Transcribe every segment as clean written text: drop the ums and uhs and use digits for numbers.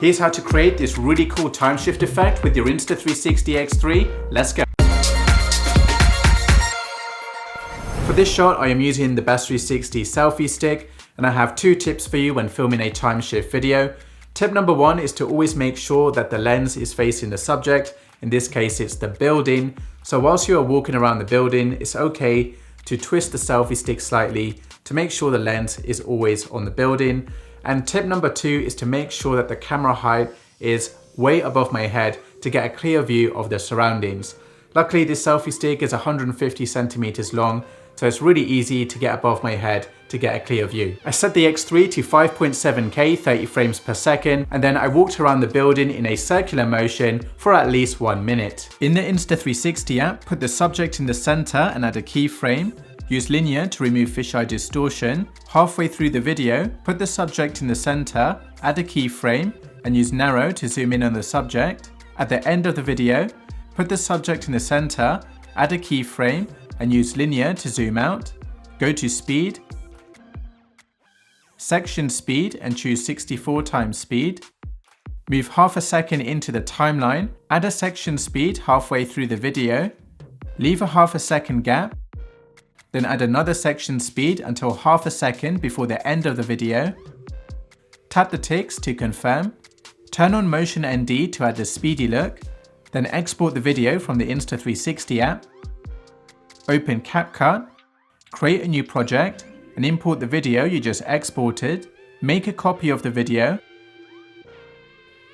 Here's how to create this really cool time shift effect with your Insta360 X3. Let's go. For this shot, I am using the Best 360 selfie stick, and I have two tips for you when filming a time shift video. Tip number one is to always make sure that the lens is facing the subject. In this case, it's the building. So whilst you are walking around the building, it's okay to twist the selfie stick slightly to make sure the lens is always on the building. And tip number two is to make sure that the camera height is way above my head to get a clear view of the surroundings. Luckily, this selfie stick is 150 centimeters long, so it's really easy to get above my head to get a clear view. I set the X3 to 5.7K 30 frames per second, and then I walked around the building in a circular motion for at least 1 minute. In the Insta360 app, put the subject in the center and add a keyframe. Use linear to remove fisheye distortion. Halfway through the video, put the subject in the center, add a keyframe, and use narrow to zoom in on the subject. At the end of the video, put the subject in the center, add a keyframe, and use linear to zoom out. Go to speed, section speed, and choose 64 times speed. Move half a second into the timeline, add a section speed halfway through the video, leave a half a second gap, then add another section speed until half a second before the end of the video. Tap the ticks to confirm. Turn on Motion ND to add the speedy look. Then export the video from the Insta360 app. Open CapCut. Create a new project and import the video you just exported. Make a copy of the video.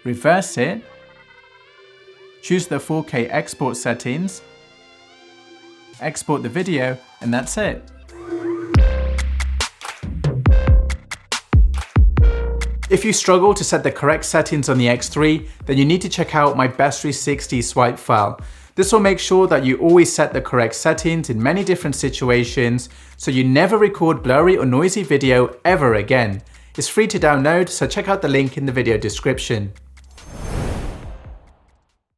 Reverse it. Choose the 4K export settings. Export the video, and that's it. If you struggle to set the correct settings on the X3, then you need to check out my Best 360 swipe file. This will make sure that you always set the correct settings in many different situations, so you never record blurry or noisy video ever again. It's free to download, so check out the link in the video description.